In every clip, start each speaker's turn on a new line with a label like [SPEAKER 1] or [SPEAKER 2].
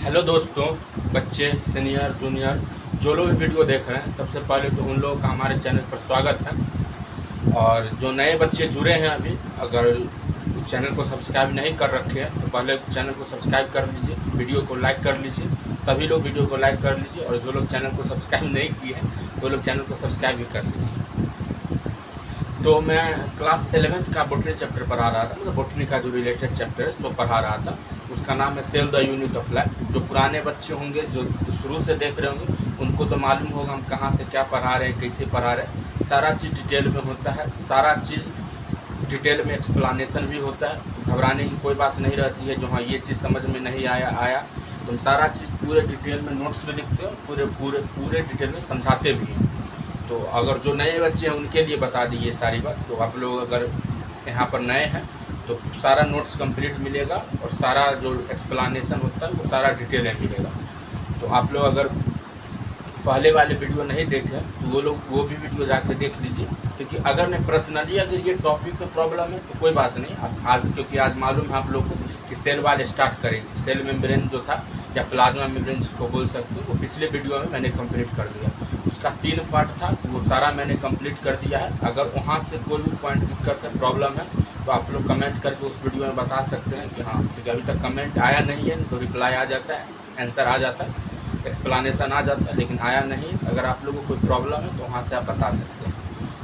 [SPEAKER 1] Hello दोस्तों, बच्चे, senior, junior, जो लोग भी वीडियो देख रहे हैं, सबसे पहले तो उन लोगों का हमारे चैनल पर स्वागत है। और जो नए बच्चे जुड़े हैं अभी, अगर चैनल को सब्सक्राइब नहीं कर रखे हैं तो पहले चैनल को सब्सक्राइब कर लीजिए, वीडियो को लाइक कर लीजिए। सभी लोग वीडियो को लाइक कर लीजिए, और जो लोग चैनल को सब्सक्राइब नहीं किए हैं वो लोग चैनल को सब्सक्राइब भी कर लीजिए। तो मैं क्लास 11th का बोटनी चैप्टर पढ़ा रहा था, मतलब बोटनी का जो रिलेटेड चैप्टर है सो पढ़ा रहा था। उसका नाम है cell the unit of life. जो पुराने बच्चे होंगे, जो शुरू से देख रहे होंगे, उनको तो मालूम होगा हम कहाँ से क्या पढ़ा रहे हैं, कैसे पढ़ा रहे हैं। सारा चीज़ डिटेल में होता है, सारा चीज़ डिटेल में एक्सप्लानेशन भी होता है। तो घबराने की कोई बात नहीं रहती है। जो हाँ ये चीज़ समझ में नहीं आया तो हम सारा चीज़ पूरे डिटेल में नोट्स में लिखते हैं, पूरे डिटेल में समझाते भी हैं। तो अगर जो नए बच्चे हैं उनके लिए बता दी ये सारी बात। तो आप लोग अगर यहाँ पर नए हैं तो सारा नोट्स कंप्लीट मिलेगा, और सारा जो एक्सप्लानेशन होता है वो सारा डिटेल में मिलेगा। तो आप लोग अगर पहले वाले वीडियो नहीं देखे तो वो भी वीडियो जाकर देख लीजिए। क्योंकि अगर मैं पर्सनली अगर ये टॉपिक पे प्रॉब्लम है तो कोई बात नहीं। अब आज क्योंकि आज मालूम है आप लोग को कि सेल वाल स्टार्ट करेगी। सेल मेम्ब्रेन जो था, या प्लाज्मा मेम्ब्रेन जिसको बोल सकते हो, वो पिछले वीडियो में मैंने कंप्लीट कर दिया। उसका 3 पार्ट था, वो सारा मैंने कंप्लीट कर दिया है। अगर वहाँ से कोई भी पॉइंट दिक्कत है, प्रॉब्लम है, तो आप लोग कमेंट करके उस वीडियो में बता सकते हैं कि हाँ, क्योंकि अभी तक कमेंट आया नहीं है तो रिप्लाई आ जाता है, आंसर आ जाता है, एक्सप्लानेशन आ जाता है, लेकिन आया नहीं। अगर आप लोगों को कोई प्रॉब्लम है तो वहाँ से आप बता सकते हैं।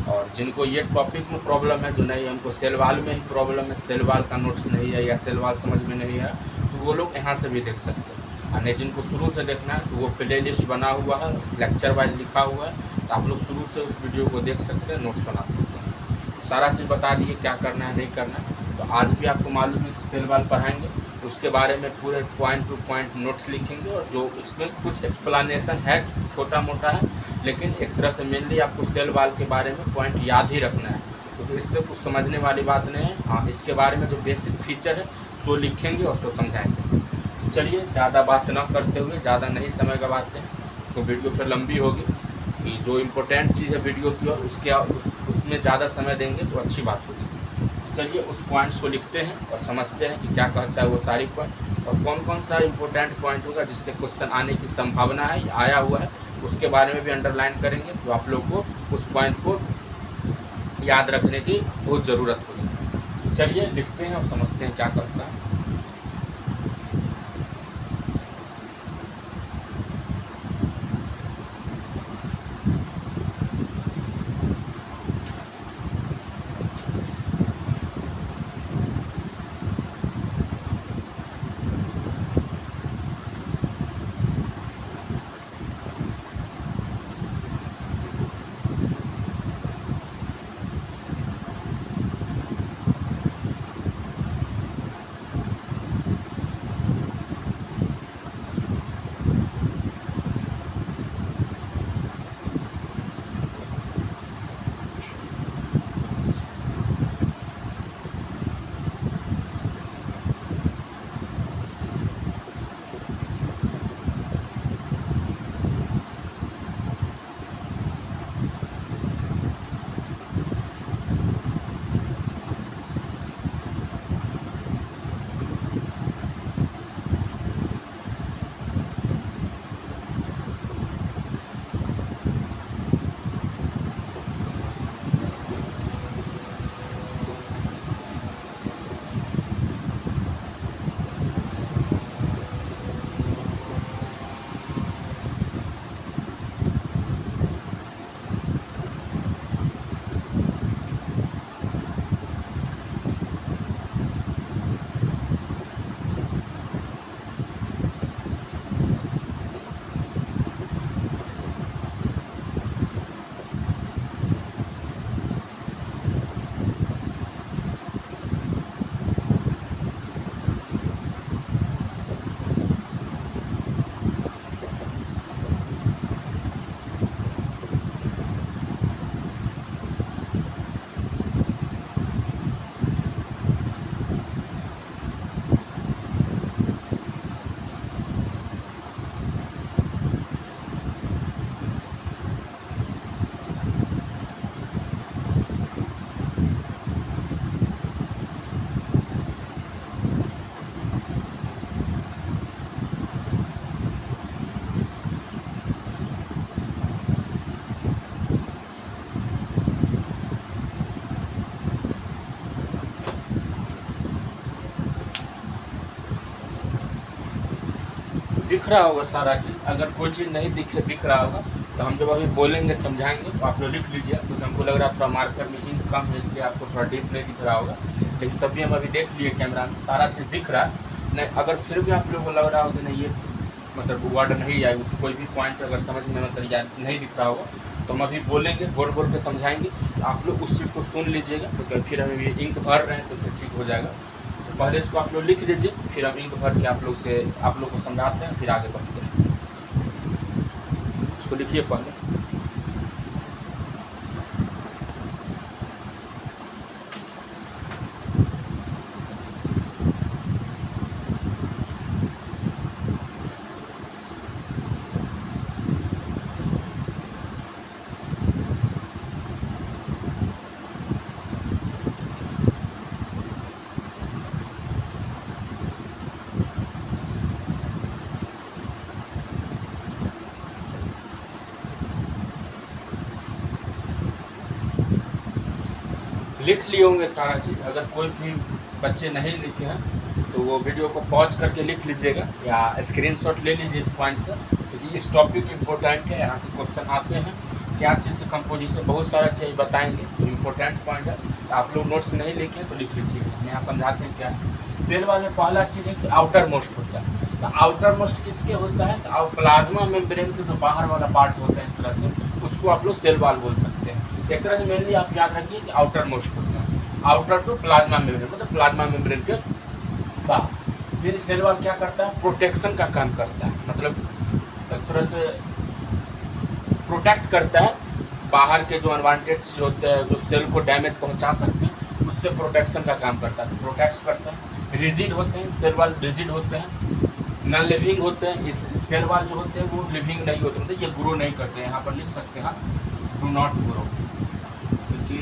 [SPEAKER 1] और जिनको ये टॉपिक में प्रॉब्लम है, जो नहीं हमको सेल वाल में ही प्रॉब्लम है, सेल वाल का नोट्स नहीं है या सेल वाल समझ में नहीं है, तो वो लोग यहाँ से भी देख सकते हैं। और नहीं जिनको शुरू से देखना है तो वो प्ले लिस्ट बना हुआ है, लेक्चर वाइज लिखा हुआ है, तो आप लोग शुरू से उस वीडियो को देख सकते हैं, नोट्स बना सकते हैं। तो सारा चीज़ बता दिए क्या करना है नहीं करना है। तो आज भी आपको मालूम है कि सेल वाल पढ़ाएंगे, उसके बारे में पूरे पॉइंट टू पॉइंट नोट्स लिखेंगे। और जो इसमें कुछ एक्सप्लानेशन है, छोटा मोटा है, लेकिन एक तरह से मेनली आपको सेल वाल के बारे में पॉइंट याद ही रखना है, क्योंकि इससे कुछ समझने वाली बात नहीं है। हाँ, इसके बारे में जो बेसिक फीचर है सो लिखेंगे और सो समझाएंगे। चलिए, ज़्यादा बात ना करते हुए, ज़्यादा नहीं समय गवाते हैं तो वीडियो फिर लंबी होगी। कि जो इम्पोर्टेंट चीज़ है वीडियो की, और उसमें ज़्यादा समय देंगे तो अच्छी बात होगी। चलिए उस पॉइंट्स को लिखते हैं और समझते हैं कि क्या कहता है वो सारी पॉइंट, और कौन कौन सा इम्पोर्टेंट पॉइंट होगा जिससे क्वेश्चन आने की संभावना है, आया हुआ है, उसके बारे में भी अंडरलाइन करेंगे। तो आप लोग को उस पॉइंट को याद रखने की बहुत ज़रूरत होगी। चलिए लिखते हैं और समझते हैं क्या कहता है। दिख रहा होगा सारा चीज़। अगर कोई चीज़ नहीं दिख रहा होगा तो हम जब अभी बोलेंगे समझाएंगे तो आप लोग लिख लीजिए, क्योंकि हमको लग रहा है थोड़ा मार्कर में इंक कम है इसलिए आपको थोड़ा डीप नहीं दिख रहा होगा, लेकिन तब भी हम अभी देख लिए कैमरा में सारा चीज़ दिख रहा है। नहीं अगर फिर भी आप लोगों को लग रहा हो कि नहीं ये मतलब वर्ड नहीं आए, कोई भी पॉइंट अगर समझ में मतलब या नहीं दिख रहा होगा तो हम अभी बोलेंगे, बोल बोल के समझाएंगे, आप लोग उस चीज़ को सुन लीजिएगा, क्योंकि फिर हम ये इंक भर रहे हैं तो फिर ठीक हो जाएगा। तो पहले इसको आप लोग लिख लीजिए, फिर हम इंक भर के आप लोग को समझाते हैं, फिर आगे बढ़ते हैं। इसको लिखिए पहले। लिख लिए होंगे सारा चीज़। अगर कोई भी बच्चे नहीं लिखे हैं तो वो वीडियो को पॉज करके लिख लीजिएगा या स्क्रीनशॉट ले लीजिए इस पॉइंट का, क्योंकि इस टॉपिक इम्पोर्टेंट है। यहाँ से क्वेश्चन आते हैं क्या चीज़ से कंपोजिशन, बहुत सारा चीज़ बताएंगे तो इम्पोर्टेंट पॉइंट है। तो आप लोग नोट्स नहीं लिखे तो लिख लीजिएगा, हम यहाँ समझाते हैं क्या है। सेल वाले पहला चीज़ है कि आउटर मोस्ट होता है। तो आउटर मोस्ट किसके होता है, तो प्लाज्मा मेम्ब्रेन के जो बाहर वाला पार्ट होता है एक तरह से, उसको आप लोग सेल वाल बोल सकते हैं। एक तरह से मेनली आप याद रखिए कि आउटर मोस्ट होता है, आउटर टू प्लाज्मा मेम्ब्रेन, मतलब प्लाज्मा मेम्ब्रेन के बाहर। फिर सेल वॉल क्या करता है, प्रोटेक्शन का काम करता है, मतलब एक तरह से प्रोटेक्ट करता है बाहर के जो अनवांटेड चीज होते हैं जो सेल को डैमेज पहुंचा सकते हैं, उससे प्रोटेक्शन का काम करता है, प्रोटेक्ट करता है। रिजिड होते हैं सेल वॉल, रिजिड होते हैं। नॉन लिविंग होते हैं, इस सेल वॉल जो होते हैं वो लिविंग नहीं होते, मतलब ये ग्रो नहीं करते हैं। यहाँ पर लिख सकते हैं डू नॉट ग्रो, क्योंकि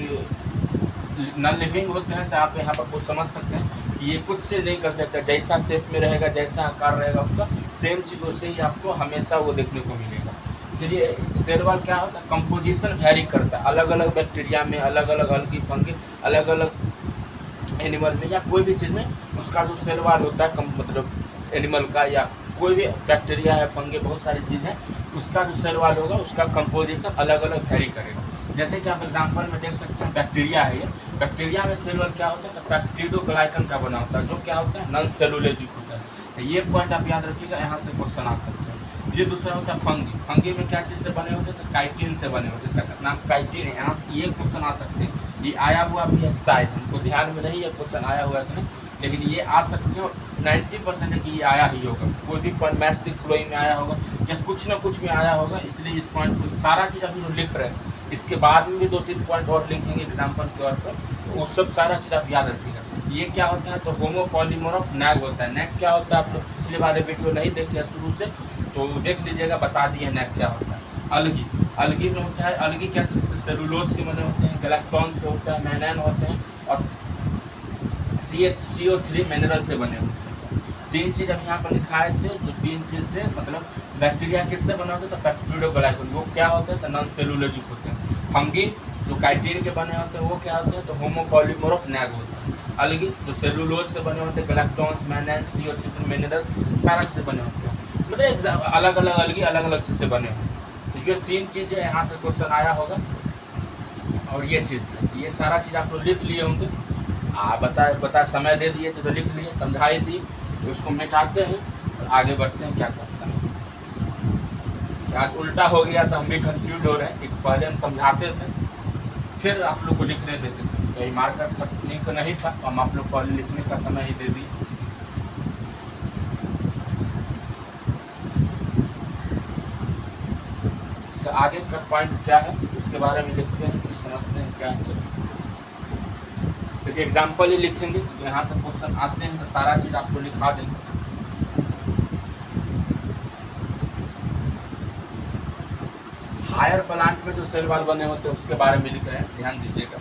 [SPEAKER 1] नॉन लिविंग होते हैं तो आप यहाँ पर कुछ समझ सकते हैं कि ये कुछ से नहीं कर सकता, जैसा शेप में रहेगा, जैसा आकार रहेगा उसका सेम चीज़ वैसे ही आपको हमेशा वो देखने को मिलेगा। फिर ये सेल वॉल क्या होता है, कंपोजिशन वेरी करता है, अलग अलग बैक्टीरिया में, अलग अलग अलगी फंगी, अलग अलग एनिमल में या कोई भी चीज़ में उसका जो सेल वॉल होता है मतलब एनिमल का या कोई भी बैक्टीरिया है, फंगी, बहुत सारी चीज़ है, उसका जो सेल वॉल होगा उसका कंपोजिशन अलग अलग वेरी करेगा। जैसे कि आप एग्जांपल में देख सकते हैं बैक्टीरिया है, ये बैक्टीरिया में सेल वॉल क्या होता है, तो पेप्टिडोग्लाइकन का बना होता है, जो क्या होता है नॉन सेलुलोजिक होता है। ये पॉइंट आप याद रखिएगा, यहाँ से क्वेश्चन आ सकते हैं। फिर दूसरा होता है फंगी, फंगी में क्या चीज़ से बने होते हैं, तो काइटिन से बने होते हैं, इसका नाम काइटिन है। यहाँ ये क्वेश्चन आ सकते हैं, ये आया हुआ भी है शायद, हमको ध्यान में नहीं है क्वेश्चन आया हुआ है कि नहीं, लेकिन ये आ सकते हैं। 90% है कि ये आया ही होगा, कोई भी पॉइंट मैस्टिक फ्लोइंग में आया होगा या कुछ ना कुछ में आया होगा, इसलिए इस पॉइंट को सारा चीज़ अभी जो लिख रहे हैं इसके बाद में भी 2-3 पॉइंट और लिखेंगे एग्जाम्पल के तौर पर, तो वो सब सारा चीज़ आप याद रखिएगा। ये क्या होता है, तो होमोपॉलीमर ऑफ नैग होता है। नैग क्या होता है, आप लोग पिछले वाले वीडियो नहीं देखे शुरू से तो देख लीजिएगा, बता दिए नैग क्या होता है। अलगी, अलगी में होता है, अलगी क्या चीज़, सेलुलोज के बने होते हैं, गैलेक्टॉन से होता है, मैनैन होते हैं और CO3 मिनरल से बने होते हैं। 3 चीज़ अब यहाँ पर लिखाए थे, जो 3 चीज़ से मतलब बैक्टीरिया किससे बना होता है, तो पेप्टिडोग्लाइकन, वो क्या होता है, तो नॉन सेलुलोजिक होते हैं। फंगी जो काइटिन के बने होते हैं वो क्या होते हैं, तो होमोपॉलीमर ऑफ नैग होता है। अलगी जो सेलुलोज से बने होते हैं, गैलेक्टॉन्स, मैनैन, CO3 मिनरल, सारा चीज़ बने होते हैं, मतलब अलग अलग अलगी अलग अलग चीज़ से बने होते हैं। तो ये 3 चीज़ें यहाँ से क्वेश्चन आया होगा और ये चीज़, ये सारा चीज़ आप लोग लिख लिए होंगे। बता समय दे दिए तो लिख लिए, समझा ही दिए, तो उसको मिटाते हैं और आगे बढ़ते हैं क्या करता है। आज उल्टा हो गया तो हम भी कंफ्यूज हो रहे हैं, एक पहले हम समझाते थे फिर आप लोग को लिखने देते थे, तो ये मार्कर लिंक नहीं था, हम आप लोग पहले लिखने का समय ही दे दिए। इसका आगे का पॉइंट क्या है उसके बारे में लिखते हैं, फिर समझते हैं क्या है। क्योंकि एग्जाम्पल ही लिखेंगे, तो यहाँ से क्वेश्चन आते हैं तो सारा चीज़ आपको लिखा देंगे। हायर प्लांट में जो सेल वॉल बने होते हैं उसके बारे में लिख रहे हैं, ध्यान दीजिएगा।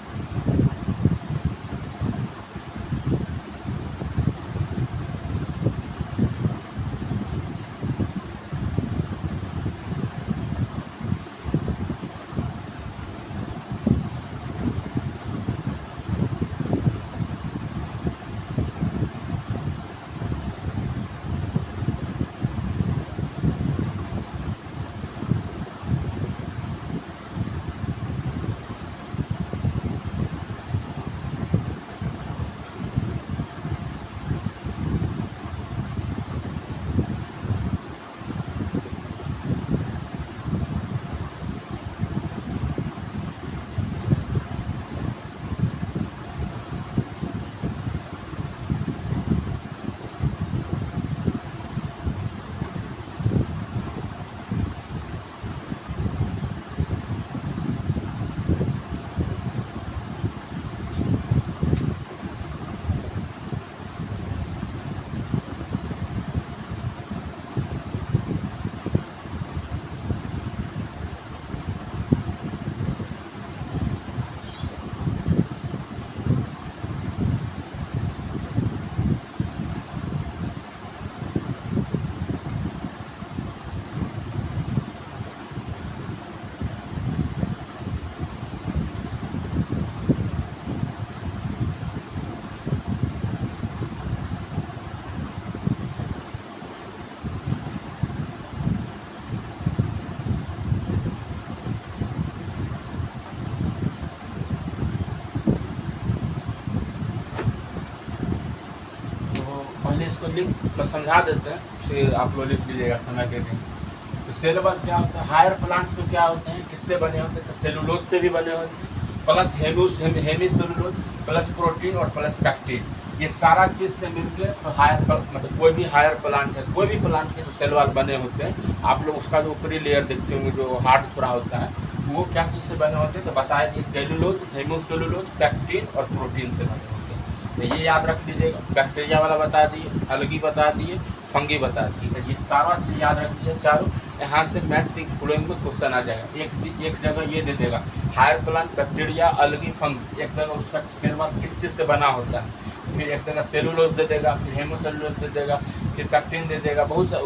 [SPEAKER 1] चलिए इसको समझा देते हैं, फिर आप लोग लिख लीजिएगा समय के दिन। तो सेल वॉल क्या होता है, हायर प्लांट्स में क्या होते हैं, किससे बने होते हैं, तो सेलुलोज से भी बने होते हैं, plus hemicellulose plus protein और प्लस पैक्टिन, ये सारा चीज़ से मिलकर तो हायर मतलब कोई भी हायर प्लांट है, कोई भी प्लांट के जो सेल वॉल बने होते हैं, आप लोग उसका जो ऊपरी लेयर देखते होंगे जो हार्ड थोड़ा होता है, वो क्या चीज़ से बने होते हैं, तो बताया कि सेलुलोज, हेमोसेलुलोज, पैक्टिन और प्रोटीन से बने होते हैं। तो ये याद रख लीजिएगा। बैक्टीरिया वाला बता दिए, अलगी बता दिए, फंगी बता दिए, तो ये सारा चीज़ याद रख लीजिए चारों। यहाँ से मैच के फॉलोइंग में क्वेश्चन आ जाएगा। एक जगह ये दे देगा हायर प्लांट, बैक्टीरिया, अलगी, फंगी, एक जगह उसका सेल वॉल किस चीज़ से बना होता है, फिर एक जगह सेलुलोज दे देगा, फिर हेमोसेलुलोज दे देगा, फिर पैक्टिन दे देगा, बहुत सा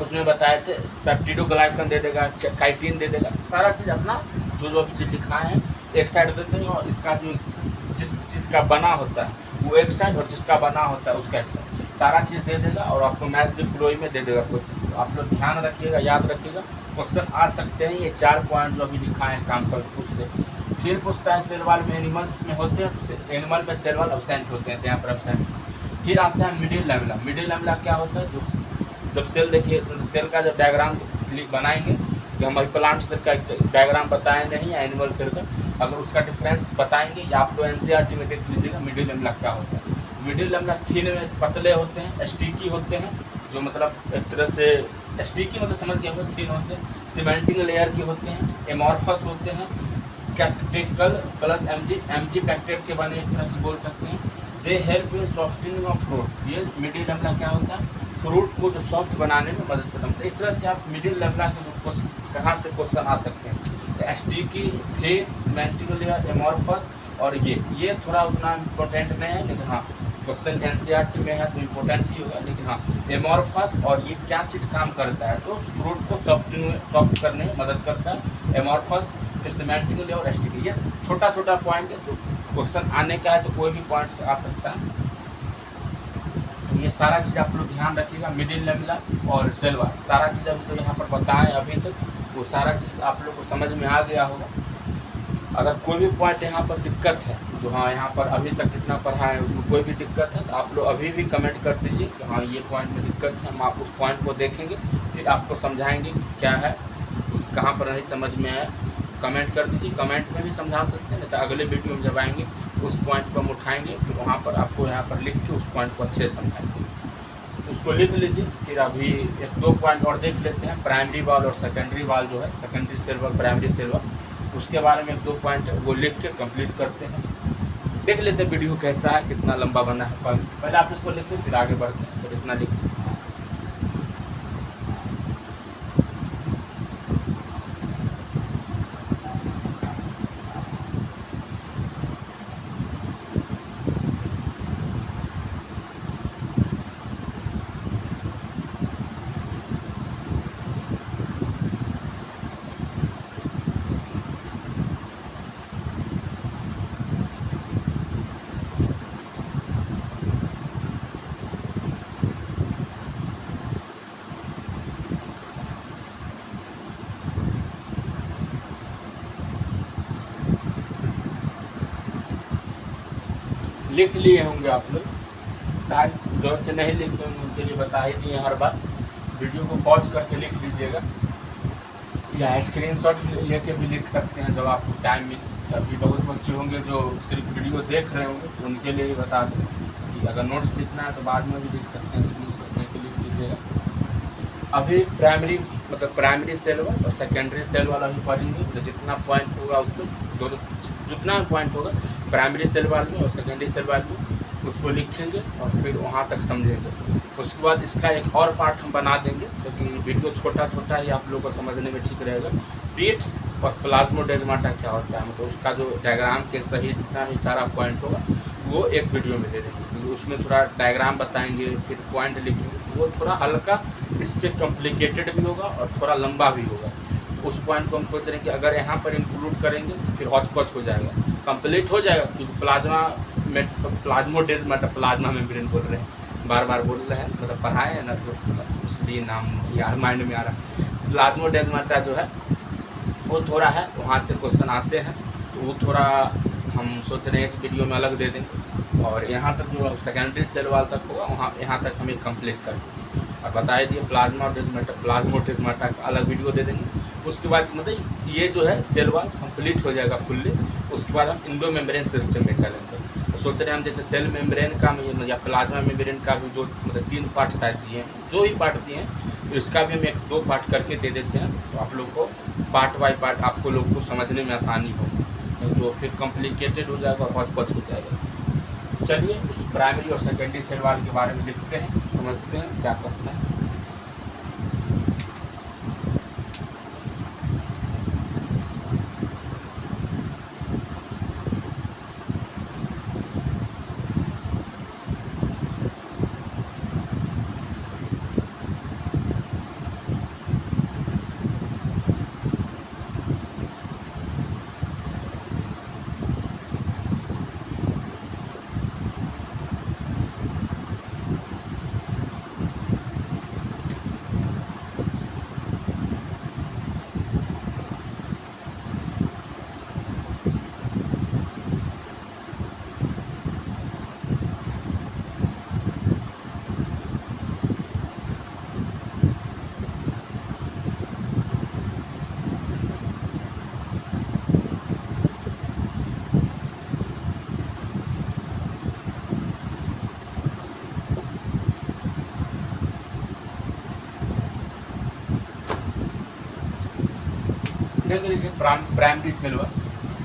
[SPEAKER 1] उसमें बताए थे, पेप्टिडोग्लाइकन दे देगा, काइटिन दे देगा, सारा चीज़ अपना जो भी चीज़ लिखा है एक साइड दे देंगे, और इसका जो जिस चीज़ का बना होता है वो एक साइड, और जिसका बना होता है उसका एक साइड, सारा चीज़ दे देगा, और आपको मैच द फ्लोइंग में दे देगा क्वेश्चन। तो आप लोग ध्यान रखिएगा, याद रखिएगा, क्वेश्चन आ सकते हैं। ये 4 पॉइंट जो अभी लिखा है एग्जाम्पल उससे। फिर पूछता है सेल वॉल में एनिमल्स में होते हैं, तो एनिमल में सेल वॉल अब्सेंट होते हैं, यहाँ पर अब्सेंट। फिर आता है मिडिल लैमेला। मिडिल लैमेला क्या होता है, जो जब सेल देखिए, सेल का जब डायग्राम बनाएंगे, जो हमारे प्लांट सेल का डायग्राम बताए नहीं या एनिमल सेल का, अगर उसका डिफरेंस बताएंगे या आप लोग एनसीईआरटी में देख लीजिएगा मिडिल लैमेला क्या होता है। मिडिल लैमेला थिन में पतले होते हैं, स्टिकी होते हैं, जो मतलब एक तरह से स्टिकी मतलब समझ गए होंगे, थिन होते हैं, सीमेंटिंग लेयर के होते हैं, एमॉर्फस होते हैं, कैप्टिकल प्लस एमजी पैक्टेट के बने, एक तरह से बोल सकते हैं। They help in softening of fruit. ये मिडिल लैमेला क्या होता है, फ्रूट को जो सॉफ्ट बनाने में मदद करता है। एक तरह से आप मिडिल लैमेला के जो कहाँ से क्वेश्चन आ सकते हैं, sticky, thin, cementing layer, amorphous, और ये थोड़ा उतना इम्पोर्टेंट नहीं है, लेकिन हाँ क्वेश्चन एनसीईआरटी में है तो इम्पोर्टेंट ही होगा। लेकिन हाँ एमॉर्फस और ये क्या चीज़ काम करता है, तो फ्रूट को सॉफ्ट करने में मदद करता है, एमॉर्फस, सीमेंटिंग लेयर और स्टिकी। ये छोटा छोटा पॉइंट है जो क्वेश्चन आने का है, तो कोई भी पॉइंट से आ सकता है। ये सारा चीज़ आप लोग ध्यान रखिएगा, मिडिल लैमेला और सेल वॉल, सारा चीज़ अभी तो यहाँ पर बताएं अभी तक, वो सारा चीज़ आप लोग को समझ में आ गया होगा। अगर कोई भी पॉइंट यहाँ पर दिक्कत है, जो हाँ यहाँ पर अभी तक जितना पढ़ा है उसमें कोई भी दिक्कत है, तो आप लोग अभी भी कमेंट कर दीजिए कि हाँ ये पॉइंट में दिक्कत है, हम आप उस पॉइंट को देखेंगे, फिर आपको समझाएंगे कि क्या है, कहाँ पर नहीं समझ में आया, कमेंट कर दीजिए। कमेंट में भी समझा सकते हैं, नहीं तो अगले वीडियो में जब आएंगे उस पॉइंट को हम उठाएंगे, फिर वहाँ पर आपको यहाँ पर लिख के उस पॉइंट को अच्छे से समझाएंगे। उसको लिख लीजिए। फिर अभी 1-2 पॉइंट और देख लेते हैं, प्राइमरी वाल और सेकेंडरी वाल जो है, secondary cell wall, primary cell wall, उसके बारे में 1-2 पॉइंट है वो लिख के कंप्लीट करते हैं। देख लेते हैं वीडियो कैसा है, कितना लंबा बना है। पहले आप इसको लिखें फिर आगे बढ़ते हैं, फिर इतना लिखते हैं। लिख लिए होंगे आप लोग, शायद जो से नहीं लिखते होंगे उनके लिए बता ही दिए हर बार। वीडियो को पॉज करके लिख लीजिएगा, या स्क्रीनशॉट लेके भी लिख सकते हैं जब आपको टाइम मिले। अभी बहुत बच्चे होंगे जो सिर्फ वीडियो देख रहे होंगे, तो उनके लिए ही बता दें कि अगर नोट्स लिखना है तो बाद में भी लिख सकते हैं, स्क्रीनशॉट लेके लिख लीजिएगा। अभी प्राइमरी मतलब प्राइमरी सेल वॉल और सेकेंडरी सेल वॉल अभी पढ़ेंगे, तो जितना पॉइंट होगा उसको जितना जितना होगा प्राइमरी सेल वॉल में और सेकेंडरी सेल वॉल में उसको लिखेंगे और फिर वहाँ तक समझेंगे। उसके बाद इसका एक और पार्ट हम बना देंगे, क्योंकि वीडियो छोटा छोटा ही आप लोगों को समझने में ठीक रहेगा। पीट्स और प्लाज्मोडेस्माटा क्या होता है, मतलब उसका जो डायग्राम के सही जितना भी सारा पॉइंट होगा वो एक वीडियो में दे देंगे, क्योंकि उसमें थोड़ा डायग्राम बताएंगे, फिर पॉइंट लिखेंगे, वो थोड़ा हल्का इससे कॉम्प्लिकेटेड भी होगा और थोड़ा लंबा भी होगा। उस पॉइंट को हम सोच रहे हैं कि अगर यहाँ पर इंक्लूड करेंगे फिर हौच पौच हो जाएगा, कंप्लीट हो जाएगा, क्योंकि प्लाज्मोडेस्माटा, प्लाज्मा मेम्ब्रेन बोल रहे हैं, बार बार बोल रहे हैं, मतलब पढ़ाए हैं ना तो इसलिए नाम यार माइंड में आ रहा है। प्लाज्मोडेस्माटा जो है वो थोड़ा है, वहाँ से क्वेश्चन आते हैं, तो वो थोड़ा हम सोच रहे हैं कि वीडियो में अलग दे देंगे। और यहाँ तक जो सेकेंडरी सेल वाल तक होगा वहाँ यहाँ तक हमें कंप्लीट कर देंगे। और बता दिए प्लाज्मोडेस्माटा का अलग वीडियो दे देंगे। उसके बाद मतलब ये जो है सेल वाल कंप्लीट हो जाएगा फुल्ली। उसके बाद हम इंडो मेम्ब्रेन सिस्टम में चलेंगे। तो सोच रहे हैं हम जैसे सेल मेम्ब्रेन का या प्लाज्मा मेम्ब्रेन का भी दो मतलब 3 पार्ट शायद दिए हैं, जो भी पार्ट दिए हैं तो इसका भी हम 1-2 पार्ट करके दे देते हैं। तो आप लोग को पार्ट बाय पार्ट आपको लोग को समझने में आसानी होगी, तो फिर कॉम्प्लिकेटेड हो जाएगा और बहुत हो जाएगा। चलिए उस प्राइमरी और सेकेंडरी सेल वाल के बारे में लिखते हैं, समझते हैं क्या करते हैं। Primary cell wall,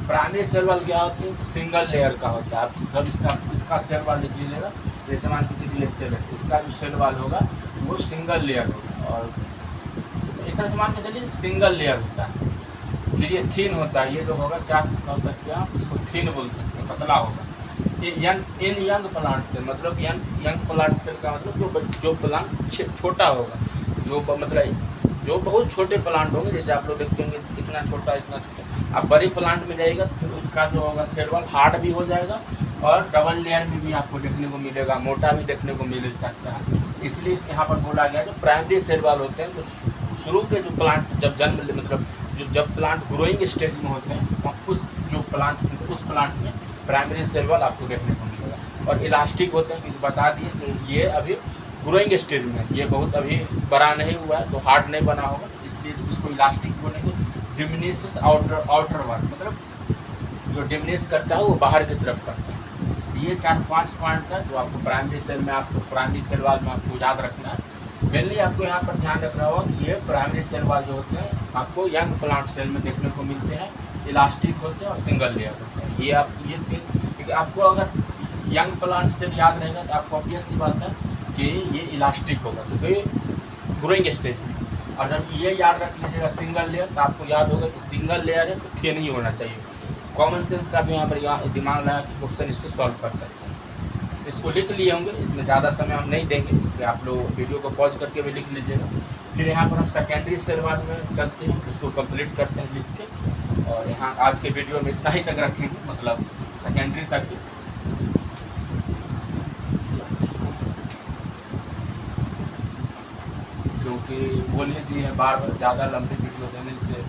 [SPEAKER 1] primary cell wall क्या होती है? सिंगल लेयर का होता है। आप सब इसका सेल वाल लिख लीजिएगा। जैसे मान लीजिए ये सेल है, इसका जो सेल वाल होगा वो सिंगल लेयर होगा। और इस तरह से मान के चलिए सिंगल लेयर होता है। फिर ये थिन होता है, ये जो होगा क्या कह सकते हैं आप इसको थिन बोल सकते हैं, पतला होगा। ये इन यंग प्लांट सेल मतलब यंग प्लांट सेल का मतलब जो प्लांट छोटा होगा, जो मतलब जो बहुत छोटे प्लांट होंगे, जैसे आप लोग देखते होंगे इतना छोटा। अब बड़े प्लांट में जाएगा तो फिर उसका जो होगा सेल वाल हार्ड भी हो जाएगा और डबल लेयर में भी आपको देखने को मिलेगा, मोटा भी देखने को मिल सकता है। इसलिए यहाँ पर बोला गया जो प्राइमरी सेल वाल होते हैं तो शुरू के जो प्लांट जब जन्म मतलब जब प्लांट ग्रोइंग स्टेज में होते हैं उस प्लांट में प्राइमरी सेल वाल आपको देखने को मिलेगा। और इलास्टिक होते हैं, क्योंकि बता दिए कि ये अभी ग्रोइंग स्टेज में, ये बहुत अभी बड़ा नहीं हुआ है तो हार्ड नहीं बना होगा, इसलिए इसको इलास्टिक बोलेंगे। डिमिनिश आउटर वर्ड मतलब जो डिमिनिश करता है वो बाहर की तरफ करता है। ये 4-5 पॉइंट है जो आपको प्राइमरी सेल में प्राइमरी सेल वाल में आपको याद रखना है। मेनली आपको यहाँ पर ध्यान रखना होगा कि ये प्राइमरी सेल वाल जो होते हैं आपको यंग प्लांट सेल में देखने को मिलते हैं, इलास्टिक होते हैं और सिंगल लेयर होते हैं। ये आप ये क्योंकि आपको अगर यंग प्लांट सेल याद रहेगा तो आपको ऑब्वियस सी बात है कि ये इलास्टिक होगा क्योंकि ग्रोइंग स्टेज में। और जब ये याद रख लीजिएगा सिंगल लेयर तो आपको याद होगा कि सिंगल लेयर है तो थिन ही होना चाहिए। कॉमन सेंस का भी यहाँ पर दिमाग लगा कि क्वेश्चन इससे सॉल्व कर सकते हैं। इसको लिख लिए होंगे, इसमें ज़्यादा समय हम नहीं देंगे कि आप लोग वीडियो को पॉज करके भी लिख लीजिएगा। फिर यहाँ पर हम सेकेंडरी सेल वाल में चलते हैं, उसको कंप्लीट करते हैं लिख के। और यहाँ आज के वीडियो में इतना ही तक रखेंगे, मतलब सेकेंडरी तक ही। क्योंकि बोलिए कि है बार बार ज़्यादा लंबी वीडियो देने से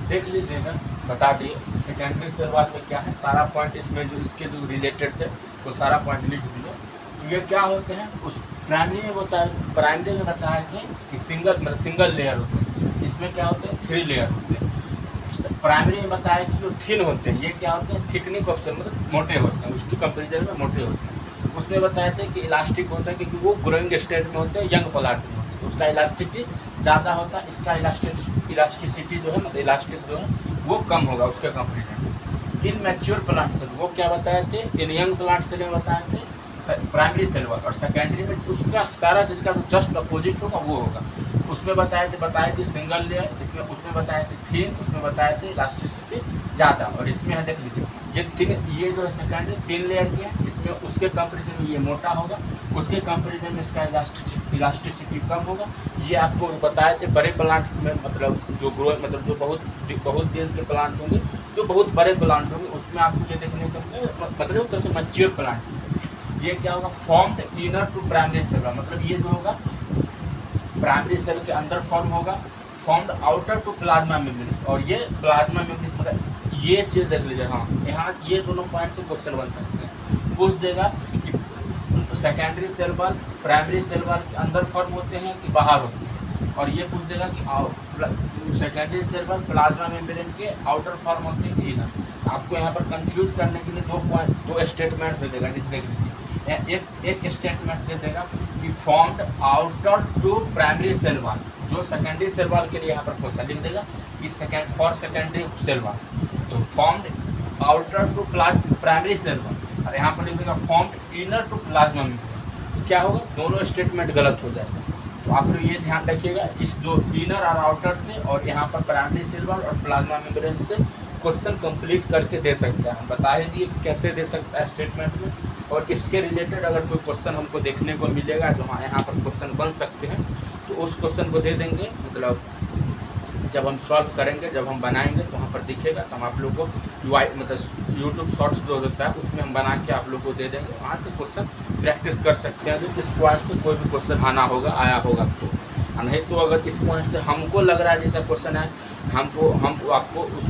[SPEAKER 1] देख लीजिएगा, बता दिए सेकेंडरी सेल वाल में क्या है, सारा पॉइंट इसमें जो इसके जो रिलेटेड थे वो सारा पॉइंट लिख दिए। तो ये क्या होते हैं, उस प्राइमरी में बताया थे कि सिंगल लेयर होते हैं, इसमें क्या होते हैं 3 लेयर होते हैं। प्राइमरी में बताया कि जो थिन होते हैं ये क्या होते हैं, थिकनिंग ऑफ सेल मतलब मोटे होते हैं, उसकी कंपेरिजन में मोटे होते हैं। उसमें बताया था कि इलास्टिक होता है क्योंकि वो ग्रोइंग स्टेज में होते हैं, यंग प्लांट में होते हैं, उसका इलास्टिसिटी ज़्यादा होता है, इसका इलास्टिसिटी जो है मतलब इलास्टिक जो है वो कम होगा उसके comparison. In mature plant cell वो क्या बताए थे, इन यंग प्लांट सेल में बताए थे प्राइमरी सेल वाल, और सेकेंडरी में उसका सारा जिसका जो जस्ट अपोजिट होगा वो होगा। उसमें बताए थे सिंगल लेयर, उसमें बताए थे थिन, उसमें बताए थे इलास्टिसिटी ज़्यादा, और इसमें है देख लीजिए ये जो है सेकेंडरी 3 लेयर की है, इसमें उसके कंपेरिजन में ये मोटा होगा, उसके कंपेरिजन में इसका इलास्टिसिटी कम होगा। ये आपको बताए थे बड़े प्लांट्स में मतलब जो ग्रो मतलब जो बहुत दिन के प्लांट होंगे, जो बहुत बड़े प्लांट होंगे उसमें आपको ये देखने को मतलब एक तरह से मैच्योर प्लांट। ये क्या होगा, formed inner to primary cell, मतलब ये जो होगा प्राइमरी सेल के अंदर फॉर्म होगा, formed outer to plasma membrane, और ये प्लाज्मा मेम्ब्रेन मतलब ये चीज़ देख लीजिए। हाँ, यहाँ ये दोनों पॉइंट से क्वेश्चन बन सकते हैं। पूछ देगा कि secondary cell wall primary cell wall के अंदर फॉर्म होते हैं कि बाहर होते हैं, और ये पूछ देगा कि secondary cell wall plasma membrane के आउटर फॉर्म होते हैं कि इनर। आपको यहाँ पर कंफ्यूज करने के लिए दो स्टेटमेंट दे देगा, जिसे देख लीजिए। एक स्टेटमेंट दे देगा कि formed outer to primary cell wall, जो सेकेंडरी सेल वाल के लिए यहाँ पर क्वेश्चन लिख देगा कि सेकेंडरी सेल वाल, तो formed outer to primary cell wall, और यहाँ पर लिख देगा formed inner to plasma membrane. तो क्या होगा, दोनों स्टेटमेंट गलत हो जाएगा। तो आप लोग ये ध्यान रखिएगा, इस जो इनर और आउटर से और यहाँ पर प्राइमरी सेल वाल और प्लाज्मा मेम्ब्रेन से क्वेश्चन कंप्लीट करके दे सकता है। बता ही दिए कैसे दे सकता है स्टेटमेंट में, और इसके रिलेटेड अगर कोई क्वेश्चन हमको देखने को मिलेगा जो हाँ यहाँ पर क्वेश्चन बन सकते हैं, तो उस क्वेश्चन को दे देंगे। मतलब जब हम सॉल्व करेंगे, जब हम बनाएंगे तो वहाँ पर दिखेगा, तो हम आप लोग को मतलब यूट्यूब शॉर्ट्स जो होता है उसमें हम बना के आप लोग को दे देंगे, वहाँ से क्वेश्चन प्रैक्टिस कर सकते हैं। तो इस पॉइंट से कोई भी क्वेश्चन आया होगा तो, नहीं तो अगर इस पॉइंट से हमको लग रहा है जैसा क्वेश्चन है, हम आपको उस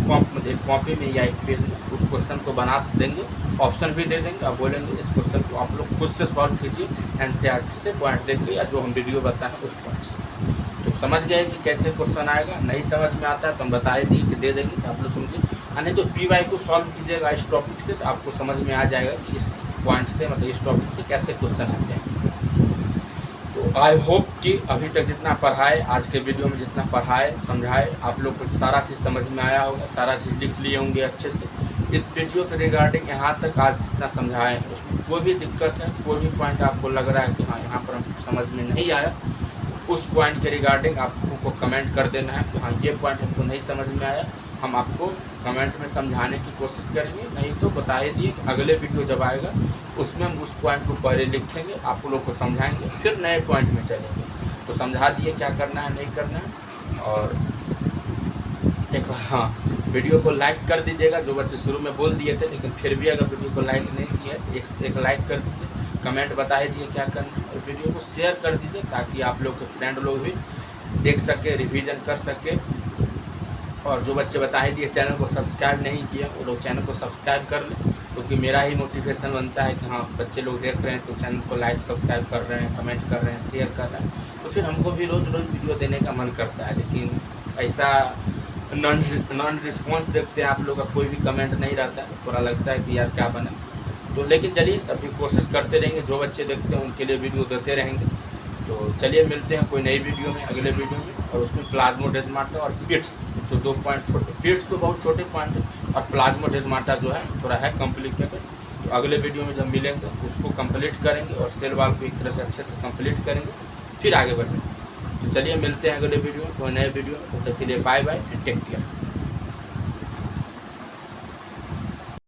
[SPEAKER 1] कॉपी में या एक पेज में उस क्वेश्चन को बना देंगे, ऑप्शन भी दे देंगे, आप बोलेंगे इस क्वेश्चन को आप लोग खुद से सॉल्व कीजिए एनसीईआरटी से पॉइंट देख या जो हम वीडियो बताएं उस पॉइंट से। तो समझ गए कि कैसे क्वेश्चन आएगा। नहीं समझ में आता है तो हम बता ही दिए कि दे देंगे, तो आप लोग समझिए। नहीं तो PY को सॉल्व कीजिएगा इस टॉपिक से, तो आपको समझ में आ जाएगा कि इस पॉइंट से मतलब इस टॉपिक से कैसे क्वेश्चन आते हैं। तो आई होप कि अभी तक जितना पढ़ाए, आज के वीडियो में जितना पढ़ाए समझाए, आप लोग को सारा चीज़ समझ में आया होगा, सारा चीज़ लिख लिए होंगे अच्छे से। इस वीडियो के रिगार्डिंग यहाँ तक आज जितना समझाएँ उसमें कोई भी दिक्कत है, कोई भी पॉइंट आपको लग रहा है कि हाँ यहाँ पर हमको समझ में नहीं आया, उस पॉइंट के रिगार्डिंग आपको कमेंट कर देना है कि हाँ ये पॉइंट हमको नहीं समझ में आया, हम आपको कमेंट में समझाने की कोशिश करेंगे। नहीं तो बता ही दिए कि अगले वीडियो जब आएगा उसमें हम उस पॉइंट को पहले लिखेंगे, आप लोग को समझाएंगे, फिर नए पॉइंट में चलेंगे। तो समझा दिए क्या करना है नहीं करना है। और एक हाँ, वीडियो को लाइक कर दीजिएगा, जो बच्चे शुरू में बोल दिए थे लेकिन फिर भी अगर वीडियो को लाइक नहीं किया, एक लाइक कर दीजिए, कमेंट बता ही दिए क्या करना है, और वीडियो को शेयर कर दीजिए ताकि आप लोग के फ्रेंड लोग भी देख सके, रिवीजन कर सके। और जो बच्चे बता ही दिए चैनल को सब्सक्राइब नहीं किया, वो लोग चैनल को सब्सक्राइब कर लें, क्योंकि मेरा ही मोटिवेशन बनता है कि हाँ बच्चे लोग देख रहे हैं तो चैनल को लाइक सब्सक्राइब कर रहे हैं, कमेंट कर रहे हैं, शेयर कर रहे हैं, तो फिर हमको भी रोज़ वीडियो देने का मन करता है। लेकिन ऐसा नॉन रिस्पॉन्स देखते हैं आप लोग का, कोई भी कमेंट नहीं रहता है, थोड़ा लगता है कि यार क्या बने। तो लेकिन चलिए तभी कोशिश करते रहेंगे, जो बच्चे देखते हैं उनके लिए वीडियो देते रहेंगे। तो चलिए मिलते हैं कोई नई वीडियो में, अगले वीडियो में, और उसमें प्लाज्मोडेस्माटा और पिट्स, जो 2 पॉइंट छोटे, पिट्स तो बहुत छोटे पॉइंट है, और प्लाज्मोडेस्माटा जो है थोड़ा है कॉम्प्लिकेटेड। तो अगले वीडियो में जब मिलेंगे उसको कंप्लीट करेंगे और सेल वाल को एक तरह से अच्छे से कंप्लीट करेंगे, फिर आगे बढ़ेंगे। तो चलिए मिलते हैं अगले वीडियो में कोई नए वीडियो में, तब तक के लिए bye bye and take care.